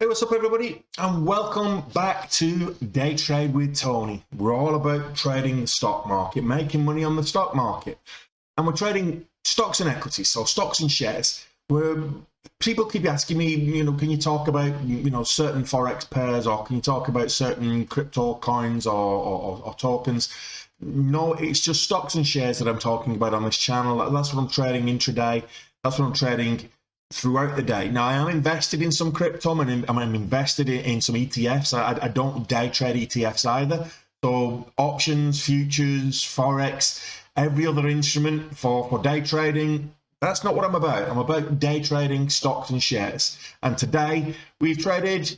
Hey, what's up, everybody, and welcome back to Day Trade with Tony. We're all about trading the stock market, making money on the stock market, and we're trading stocks and equities, so stocks and shares. Where people keep asking me, can you talk about, certain forex pairs, or can you talk about certain crypto coins or tokens? No, it's just stocks and shares that I'm talking about on this channel. That's what I'm trading intraday. That's what I'm trading throughout the day. Now, I am invested in some crypto, and I'm invested in some ETFs. I don't day trade ETFs either. So options, futures, forex, every other instrument for day trading, that's not what I'm about. I'm about day trading stocks and shares. And today we've traded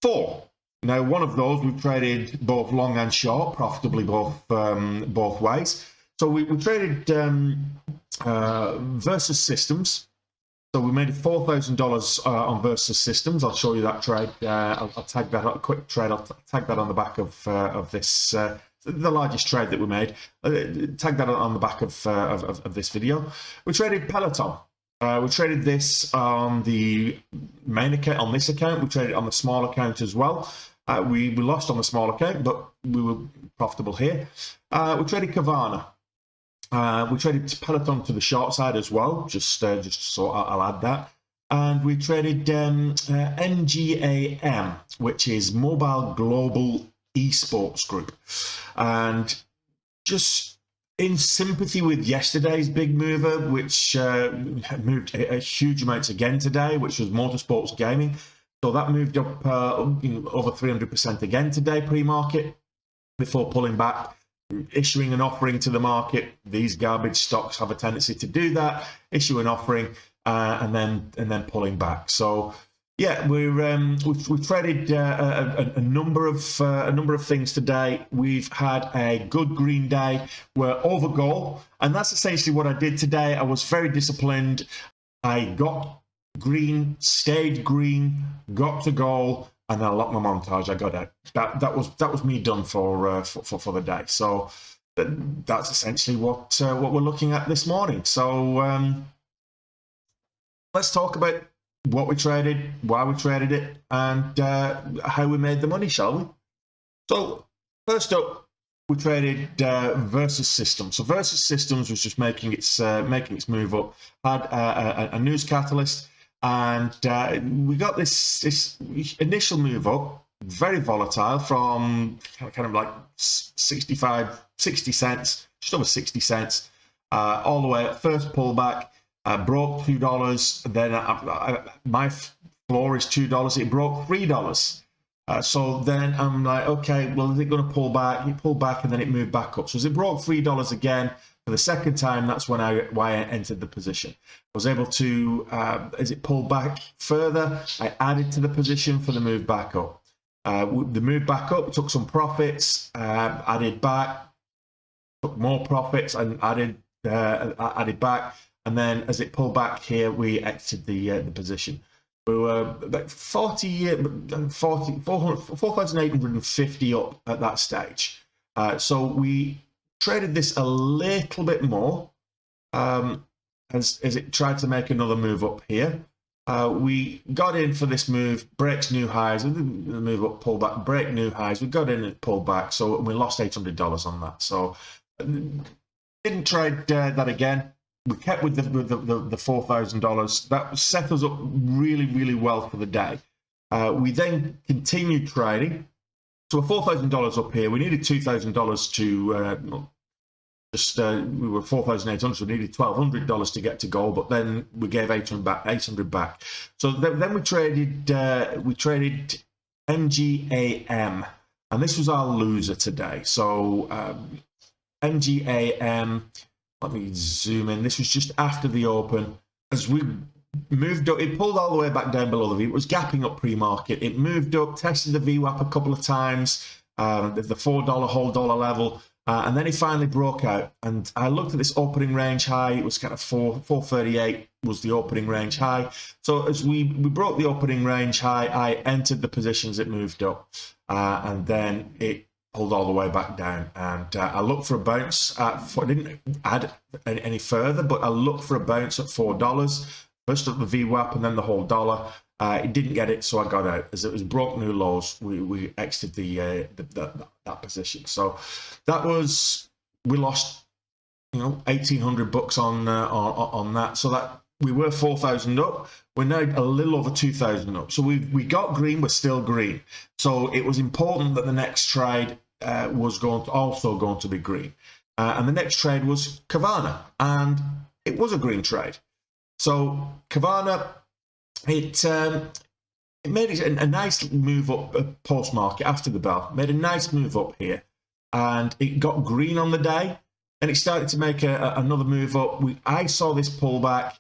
4. Now, one of those we've traded both long and short, profitably both ways. So we traded Versus Systems. So we made $4,000 on Versus Systems. I'll show you that trade. I'll tag that up, a quick trade. I'll tag that on the back of this, the largest trade that we made. Tag that on the back of this video. We traded Peloton. We traded this on the main account, on this account. We traded on the small account as well. We lost on the small account, but we were profitable here. We traded Carvana. We traded Peloton to the short side as well, just so I'll add that. And we traded MGAM, which is Mobile Global Esports Group. And just in sympathy with yesterday's big mover, which moved a huge amount again today, which was Motorsports Gaming. So that moved up over 300% again today, pre-market, before pulling back, issuing an offering to the market. These garbage stocks have a tendency to do that, issue an offering and then pulling back. So yeah, we've traded a number of things today. We've had a good green day. We're over goal, and that's essentially what I did today. I was very disciplined. I got green, stayed green, got to goal, and then I locked my montage. I got out. That was me done for the day. So that's essentially what we're looking at this morning. So let's talk about what we traded, why we traded it, and how we made the money, shall we? So first up, we traded Versus Systems. So Versus Systems was just making its move up. Had a news catalyst. And we got this initial move up, very volatile, from kind of like 60 cents, just over 60 cents, all the way at first pullback, broke $2. Then my floor is $2. It broke $3. So then I'm like, okay, well, is it going to pull back? It pulled back, and then it moved back up. So as it broke $3 again, for the second time, that's when I entered the position. I was able to, as it pulled back further, I added to the position for the move back up. The move back up, took some profits, added back, took more profits, and added back. And then as it pulled back here, we exited the position. We were about 4,850 up at that stage. So we traded this a little bit more as it tried to make another move up here. We got in for this move, breaks new highs, the move up, pull back, break new highs. We got in and pulled back, so we lost $800 on that. So didn't trade that again. We kept with the $4,000. That set us up really, really well for the day. We then continued trading. So we're $4,000 up here. We needed $2,000 to we were 4,800, so we needed $1,200 to get to goal, but then we gave 800 back. So then we traded MGAM, and this was our loser today. So MGAM, let me zoom in. This was just after the open. As we moved up, it pulled all the way back down below the V. It was gapping up pre-market. It moved up, tested the VWAP a couple of times, the $4 whole dollar level, and then it finally broke out. And I looked at this opening range high. It was kind of 438 was the opening range high. So as we broke the opening range high, I entered the positions it moved up, and then it pulled all the way back down. And I looked for a bounce. I didn't add any further, but I looked for a bounce at $4. First up the VWAP and then the whole dollar. It didn't get it, so I got out. As it was broke new lows, we exited that position. So that was, we lost, you know, $1,800 on that. So that we were 4,000 up. We're now a little over 2,000 up. So we got green. We're still green. So it was important that the next trade was also going to be green. And the next trade was Carvana, and it was a green trade. So Carvana, it made a nice move up post market after the bell. Made a nice move up here, and it got green on the day, and it started to make another move up. I saw this pullback.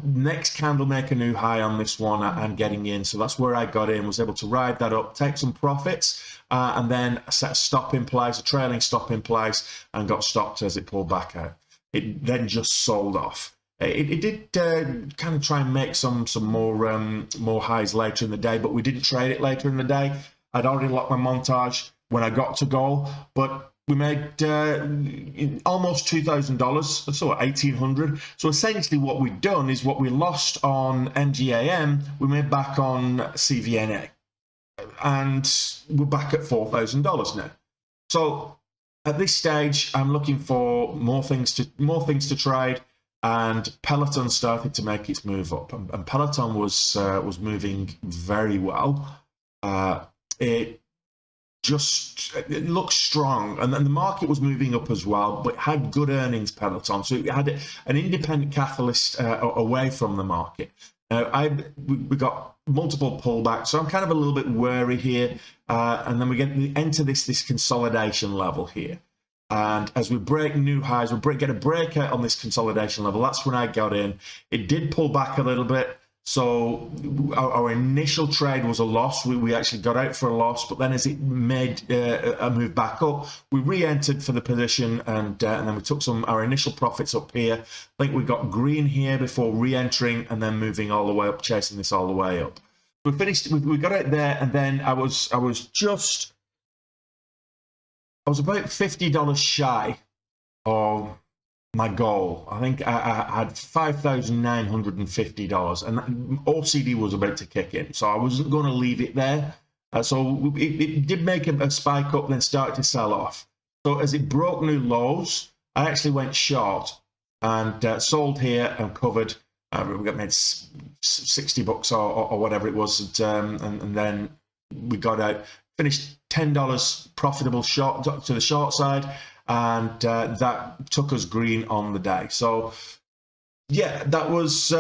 Next candle make a new high on this one and getting in. So that's where I got in, was able to ride that up, take some profits, and then set a stop in place, a trailing stop in place, and got stopped as it pulled back out. It then just sold off. It did kind of try and make some more highs later in the day, but we didn't trade it later in the day. I'd already locked my montage when I got to goal, but we made almost $2,000, so $1,800. So essentially what we'd done is what we lost on NGAM, we made back on CVNA. And we're back at $4,000 now. So at this stage, I'm looking for more things to trade, and Peloton started to make its move up, and Peloton was moving very well. It looked strong, and the market was moving up as well, but it had good earnings, Peloton, so it had an independent catalyst away from the market. We got multiple pullbacks, so I'm kind of a little bit wary here, and then we enter this consolidation level here. And as we break new highs, get a breakout on this consolidation level. That's when I got in. It did pull back a little bit. So our initial trade was a loss. We actually got out for a loss, but then as it made a move back up, we re-entered for the position, and then we took our initial profits up here. I think we got green here before re-entering and then moving all the way up, chasing this all the way up. We finished. We got out there, and then I was about $50 shy of my goal. I think I had $5,950, and OCD was about to kick in, so I wasn't going to leave it there. So it did make a spike up, then started to sell off. So as it broke new lows, I actually went short and sold here and covered. We got made $60 or whatever it was, and then we got out, finished $10 profitable short to the short side, and that took us green on the day. So yeah, that was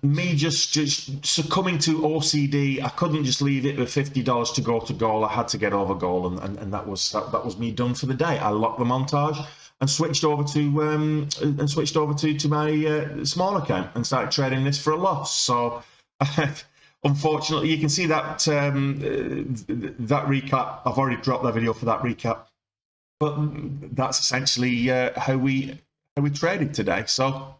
me just succumbing to OCD. I couldn't just leave it with $50 to go to goal. I had to get over goal, and that was me done for the day. I locked the montage and switched over to my small account and started trading this for a loss. So unfortunately, you can see that that recap. I've already dropped that video for that recap, but that's essentially how we traded today. So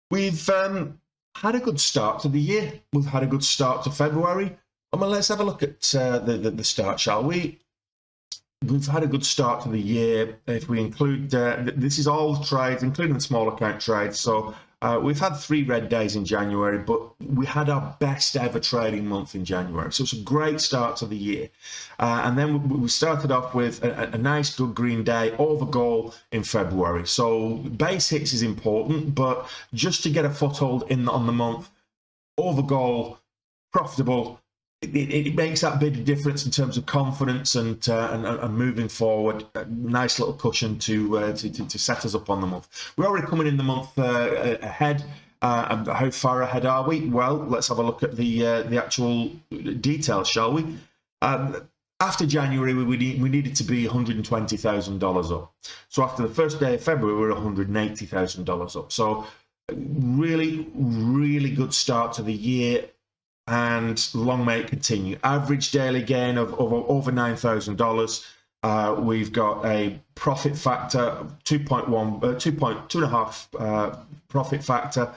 we've had a good start to the year. We've had a good start to February. Let's have a look at the start, shall we? We've had a good start to the year. If we include, this is all trades, including the small account trades. So we've had 3 red days in January, but we had our best ever trading month in January. So it's a great start to the year. And then we started off with a nice, good green day over goal in February. So base hits is important, but just to get a foothold on the month, over goal, profitable, it makes that big difference in terms of confidence and moving forward. A nice little cushion to set us up on the month. We're already coming in the month ahead. And how far ahead are we? Well, let's have a look at the actual details, shall we? After January, we needed to be $120,000 up. So after the first day of February, we were $180,000 up. So really, really good start to the year. And long may it continue. Average daily gain of over $9,000. We've got a profit factor of 2.5 profit factor.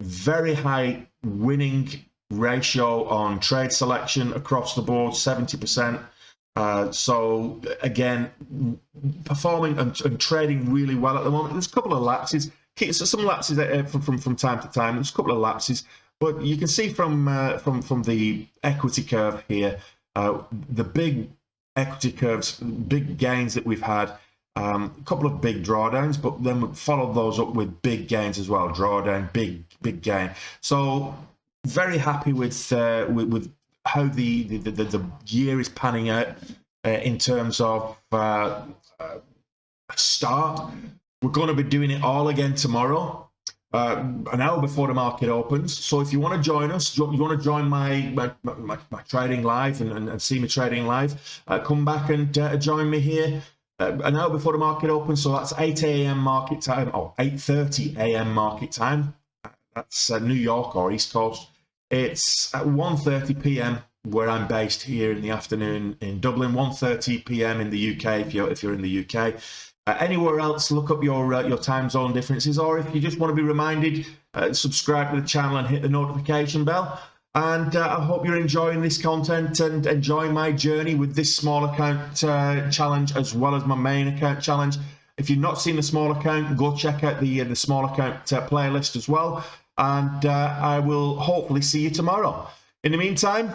Very high winning ratio on trade selection across the board, 70%. So again, performing and trading really well at the moment. There's a couple of lapses. So some lapses from time to time. There's a couple of lapses. But you can see from the equity curve here, the big equity curves, big gains that we've had. A couple of big drawdowns, but then we followed those up with big gains as well. Drawdown, big gain. So very happy with how the year is panning out in terms of start. We're going to be doing it all again tomorrow, an hour before the market opens. So if you want to join us, you want to join my trading live and see me trading live, come back and join me here an hour before the market opens. So that's 8 a.m. market time, or 8:30 a.m. market time. That's New York or East Coast. It's at 1:30 p.m. where I'm based here in the afternoon in Dublin. 1:30 p.m. in the UK if you're in the UK. Anywhere else, look up your time zone differences, or if you just want to be reminded, subscribe to the channel and hit the notification bell. And I hope you're enjoying this content and enjoying my journey with this small account challenge as well as my main account challenge. If you've not seen the small account, go check out the small account playlist as well. And I will hopefully see you tomorrow. In the meantime,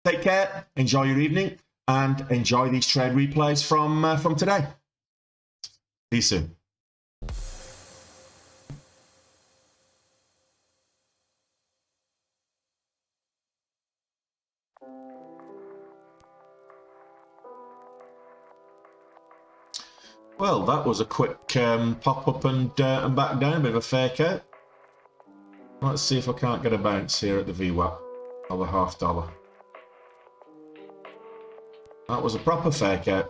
take care, enjoy your evening, and enjoy these trade replays from today. See you soon. Well, that was a quick pop up and back down, a bit of a fake out. Let's see if I can't get a bounce here at the VWAP or the $0.50. That was a proper fake out.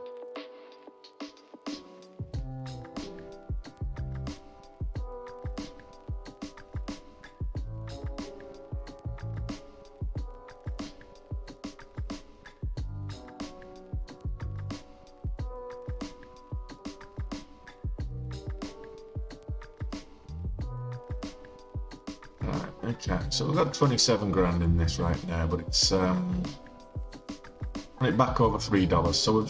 Okay, so we've got 27 grand in this right now, but it's it back over $3. So we've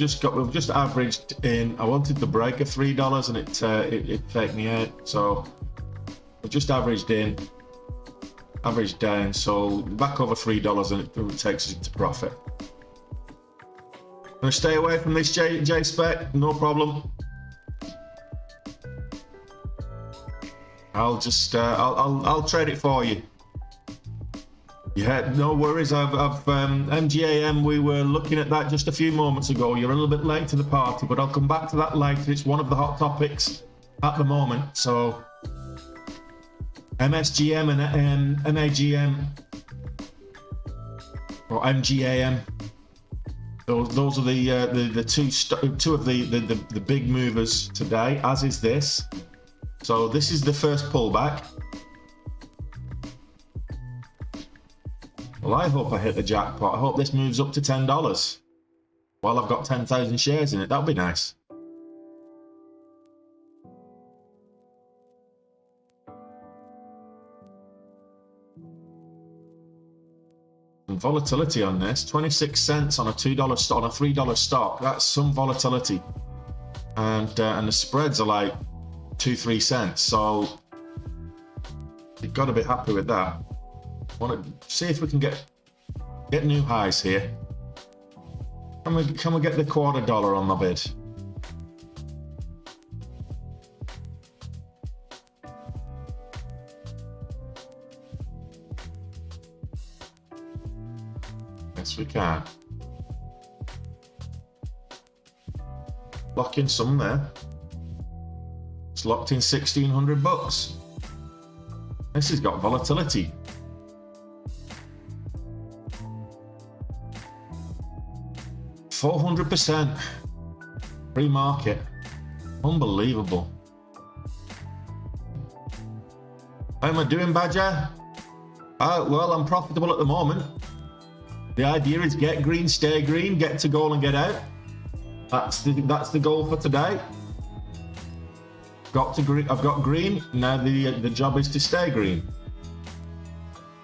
just averaged in. I wanted the break of $3 and it faked me out. So we've just averaged in, averaged down. So back over $3 and it takes us into profit. I'm gonna stay away from this J spec, no problem. I'll just I'll trade it for you. Yeah, no worries. I've MGAM. We were looking at that just a few moments ago. You're a little bit late to the party, but I'll come back to that later. It's one of the hot topics at the moment. So MSGM and MAGM or MGAM. Those are the two of the big movers today. As is this. So this is the first pullback. Well, I hope I hit the jackpot. I hope this moves up to $10 while I've got 10,000 shares in it. That'd be nice. And volatility on this, 26 cents on a $2 stock, on a $3 stock. That's some volatility. And the spreads are like 2-3 cents. So you've got to be happy with that. Want to see if we can get new highs here. Can we get the $0.25 on the bid? Yes, we can. Lock in some there. It's locked in $1,600. This has got volatility. 400% pre-market. Unbelievable. How am I doing, Badger? Well, I'm profitable at the moment. The idea is get green, stay green, get to goal and get out. That's the goal for today. I've got green. Now the job is to stay green.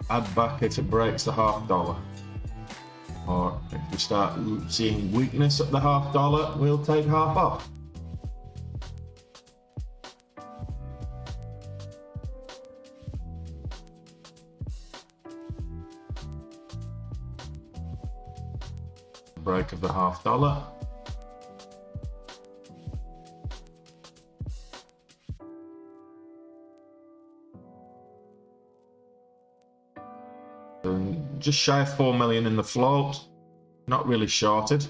Add back if it breaks the $0.50. Or if we start seeing weakness at the $0.50, we'll take half off. Break of the $0.50. Just shy of 4 million in the float. Not really shorted.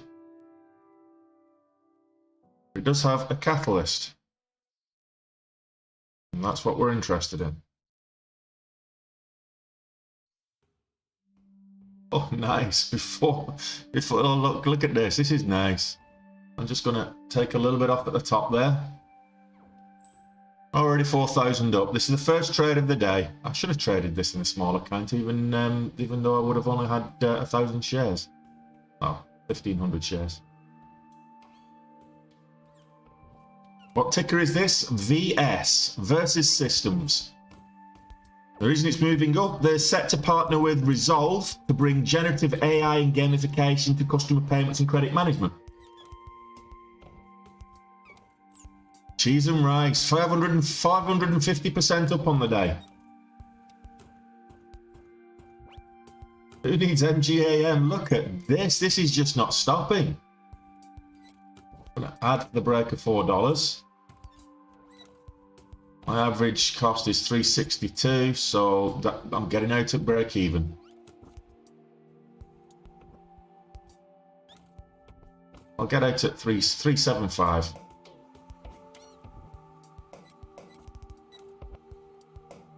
It does have a catalyst. And that's what we're interested in. Oh, nice. Before oh, look at this. This is nice. I'm just going to take a little bit off at the top there. Already 4,000 up. This is the first trade of the day. I should have traded this in a small account, even though I would have only had 1,000 shares. Oh, 1,500 shares. What ticker is this? VS, Versus Systems. The reason it's moving up, they're set to partner with Resolve to bring generative AI and gamification to customer payments and credit management. Cheese and rice, 550% up on the day. Who needs MGAM? Look at this. This is just not stopping. I'm going to add the break of $4. My average cost is 362, so that I'm getting out at break even. I'll get out at 375.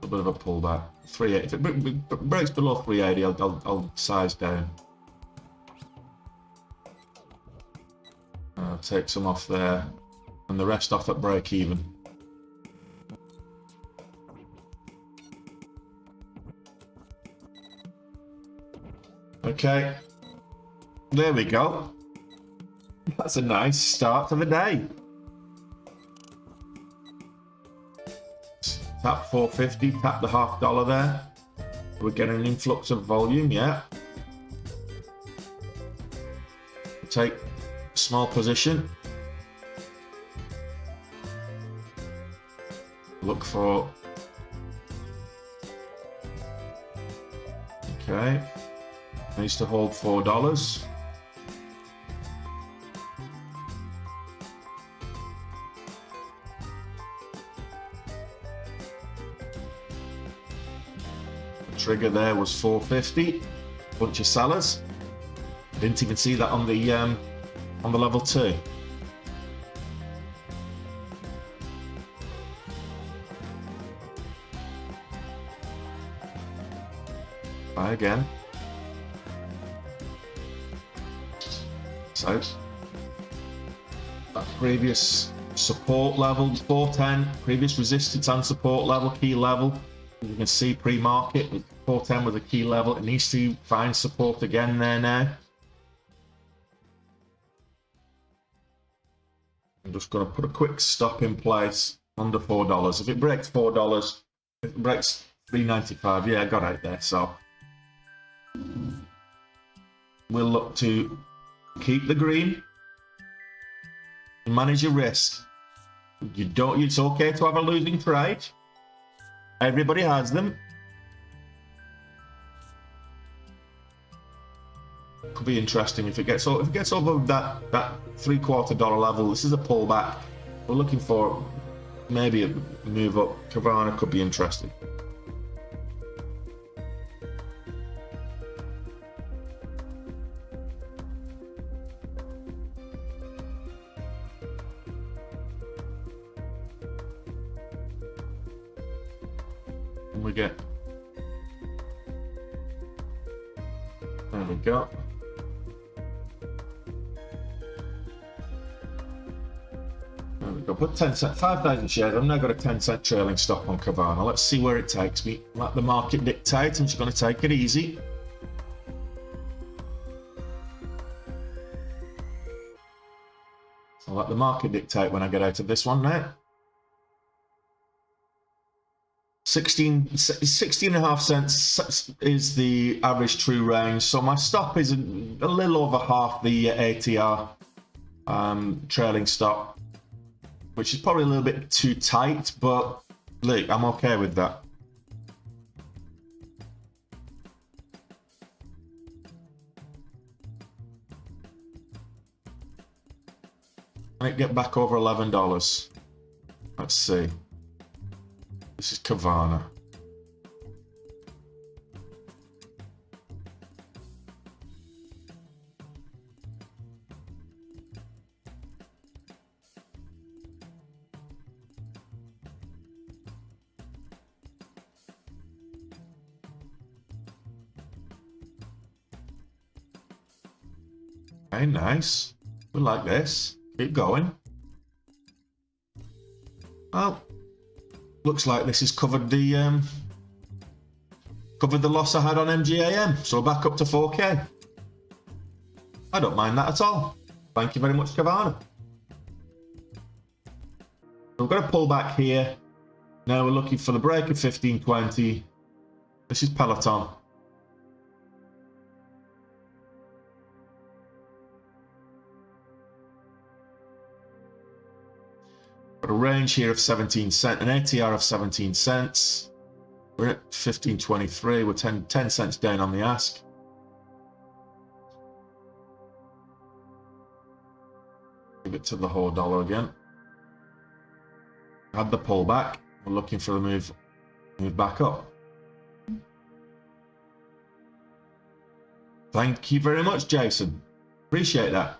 A bit of a pullback. 380. If it breaks below 380, I'll size down. I'll take some off there, and the rest off at break even. Okay, there we go. That's a nice start to the day. Tap 450, tap the $0.50 there. We're getting an influx of volume, yeah. Take a small position. Look for... Okay. Needs to hold $4. The trigger there was 450. Bunch of sellers. I didn't even see that on the level 2. Buy again. So that previous support level 410, previous resistance and support level, key level. You can see pre-market 410 was a key level. It needs to find support again there now. I'm just going to put a quick stop in place under $4. If it breaks $4, if it breaks 395, yeah, I got out there. So we'll look to keep the green, manage your risk. It's okay to have a losing trade. Everybody has them. Could be interesting if it gets over that $0.75 level. This is a pullback. We're looking for maybe a move up. Carvana could be interesting. We get, there we go. There we go. Put 10 cent, 5,000 shares. I've now got a 10-cent trailing stop on Carvana. Let's see where it takes me. Let the market dictate. I'm just going to take it easy. I'll let the market dictate when I get out of this one now. 16.5 cents is the average true range, so my stop is a little over half the ATR trailing stop, which is probably a little bit too tight, but look, I'm okay with that. Can it get back over $11? Let's see. This is Kavana. Okay, nice. We like this. Keep going. Well, looks like this has covered the loss I had on MGAM. So back up to 4K. I don't mind that at all. Thank you very much, Kavana. So we're going to pull back here. Now we're looking for the break of 1520. This is Peloton. Got a range here of 17 cents, an ATR of 17 cents. We're at 1523. We're 10 cents down on the ask. Give it to the whole dollar again. Had the pullback. We're looking for the move back up. Thank you very much, Jason. Appreciate that.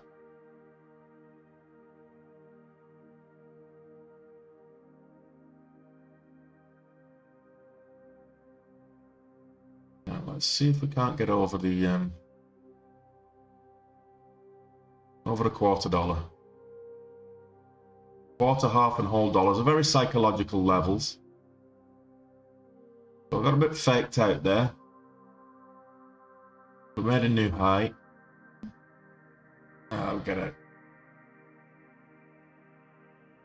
Now, let's see if we can't get over the over a $0.25. Quarter, half, and whole dollars are very psychological levels. So I got a bit faked out there. We made a new high. I'll get it.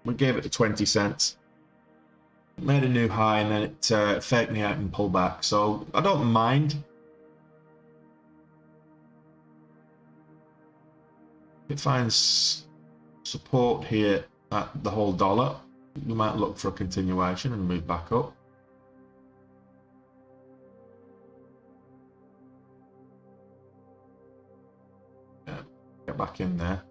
We gave it to 20 cents. Made a new high and then it faked me out and pulled back. So I don't mind. It finds support here at the whole dollar. We might look for a continuation and move back up. Yeah, get back in there.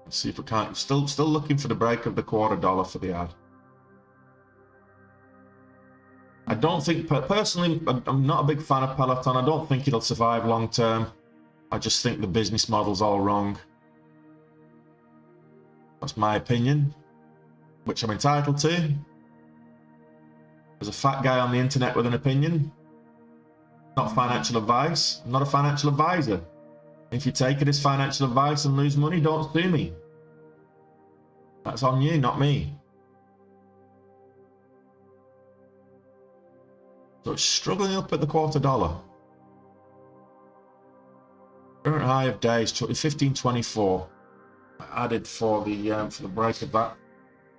Let's see if we can't. Still looking for the break of the $0.25 for the ad. I don't think, personally, I'm not a big fan of Peloton. I don't think it'll survive long term. I just think the business model's all wrong. That's my opinion, which I'm entitled to. There's a fat guy on the internet with an opinion. Not financial advice. I'm not a financial advisor. If you take it as financial advice and lose money, don't sue me. That's on you, not me. So it's struggling up at the $0.25. Current high of days 1524. Added for the break of that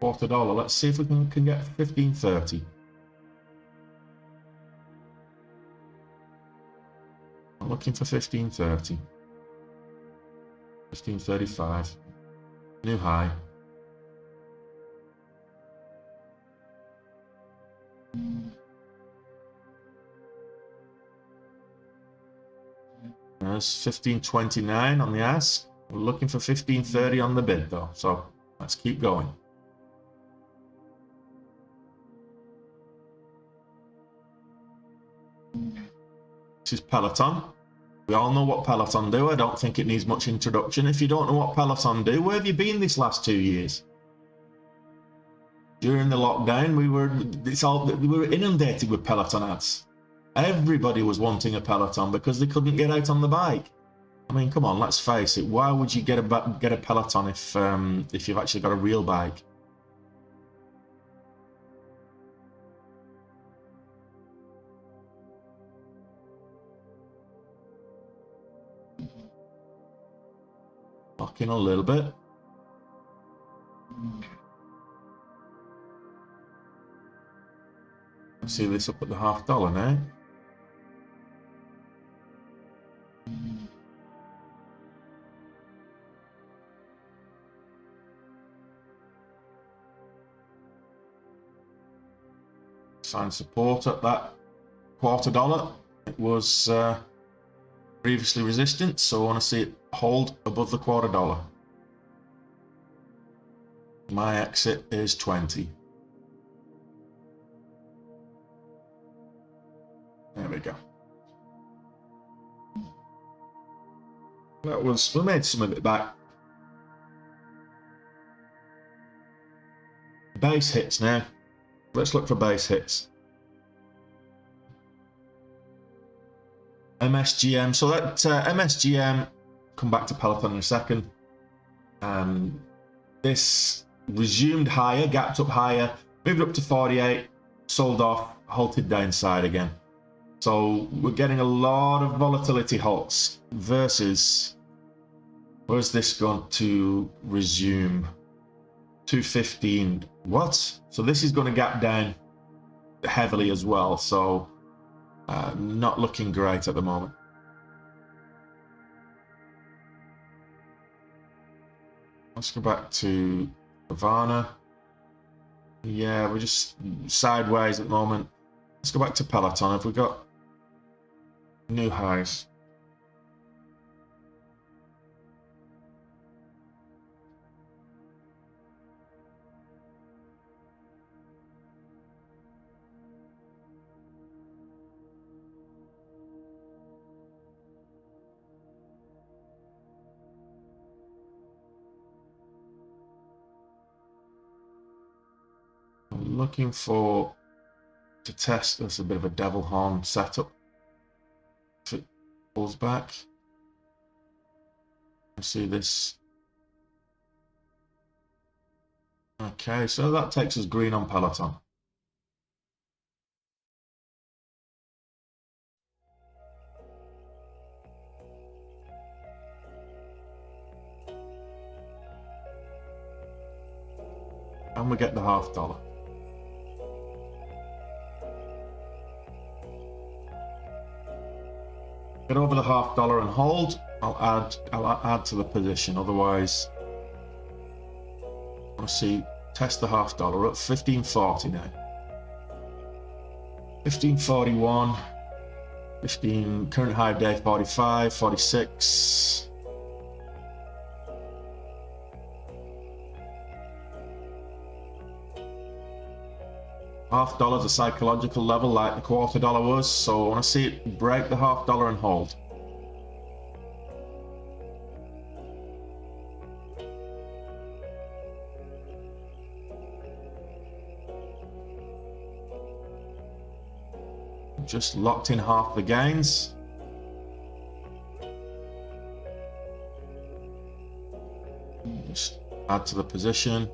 $0.25. Let's see if we can get 1530. I'm looking for 1530. 1535. New high. There's 1529 on the ask. We're looking for 1530 on the bid though, so let's keep going. This is Peloton. We all know what Peloton do. I don't think it needs much introduction. If you don't know what Peloton do, where have you been this last 2 years? During the lockdown, we were inundated with Peloton ads. Everybody was wanting a Peloton because they couldn't get out on the bike. I mean, come on, let's face it. Why would you get a Peloton if you've actually got a real bike? Lock in a little bit. Let's see this up at the $0.50 now. Find support at that $0.25. It was previously resistance, so I want to see it hold above the $0.25. My exit is 20. There we go. That was, we made some of it back. Base hits now. Let's look for base hits. MSGM. So that MSGM, come back to Peloton in a second. This resumed higher, gapped up higher, moved up to 48, sold off, halted downside again. So we're getting a lot of volatility halts versus, where's this going to resume? 215. What? So this is going to gap down heavily as well. So not looking great at the moment. Let's go back to Havana. Yeah, we're just sideways at the moment. Let's go back to Peloton. Have we got new highs? I'm looking for to test. That's a bit of a devil horn setup. If it pulls back, I see this. Okay, so that takes us green on Peloton. And we get the $0.50. Get over the $0.50 and hold. I'll add to the position. Otherwise, I want to see test the $0.50. We're at 1540 now. 1541. 15 current high of day 45, 46. $0.50 a psychological level like the $0.25 was, so I want to see it break the $0.50 and hold. Just locked in half the gains. Just add to the position.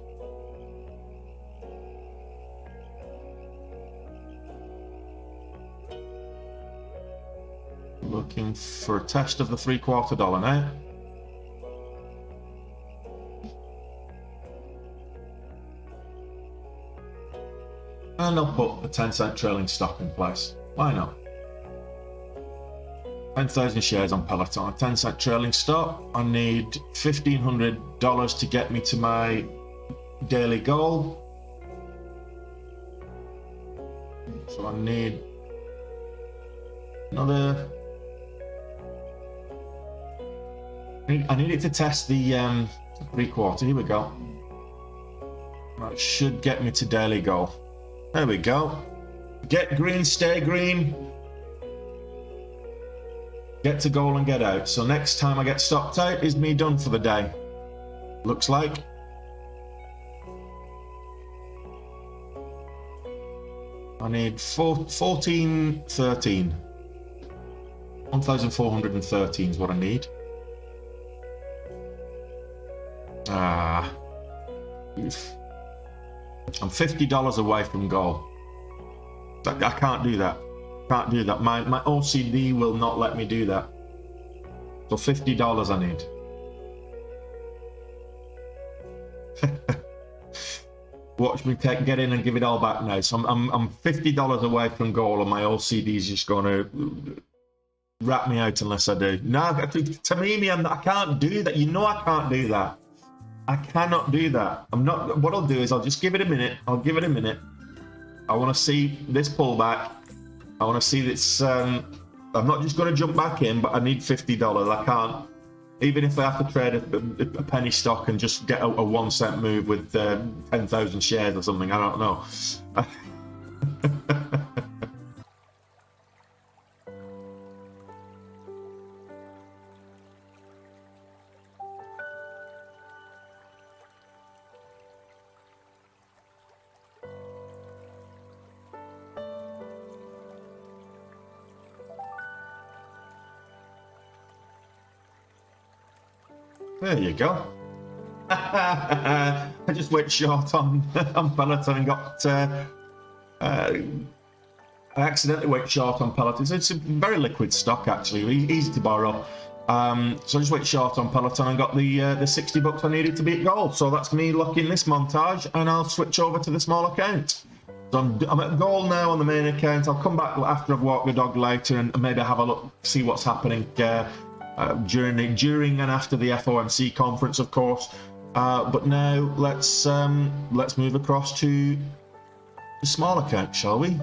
Looking for a test of the $0.75 now. And I'll put a 10-cent trailing stop in place. Why not? 10,000 shares on Peloton, a 10-cent trailing stop. I need $1,500 to get me to my daily goal. So I need another. I need it to test the $0.75. Here we go. That should get me to daily goal. There we go. Get green, stay green. Get to goal and get out. So next time I get stopped out is me done for the day. Looks like. I need 1413. 1,413 is what I need. I'm $50 away from goal. I can't do that. Can't do that. My OCD will not let me do that. So $50 I need. Watch me get in and give it all back now. So I'm $50 away from goal, and my OCD is just going to wrap me out unless I do. No, Tamimi, I can't do that. You know I can't do that. I cannot do that. I'm not. What I'll do is I'll just give it a minute. I'll give it a minute. I want to see this pullback. I want to see this I'm not just going to jump back in, but I need $50. I can't, even if I have to trade a penny stock and just get a 1 cent move with 10,000 shares or something. I don't know. There you go. I just went short on Peloton and got. I accidentally went short on Peloton. It's a very liquid stock, actually, easy to borrow. So I just went short on Peloton and got the $60 I needed to beat gold. So that's me locking this montage, and I'll switch over to the small account. So I'm at goal now on the main account. I'll come back after I've walked the dog later and maybe have a look, see what's happening during and after the FOMC conference, of course. But now let's move across to the small account, shall we?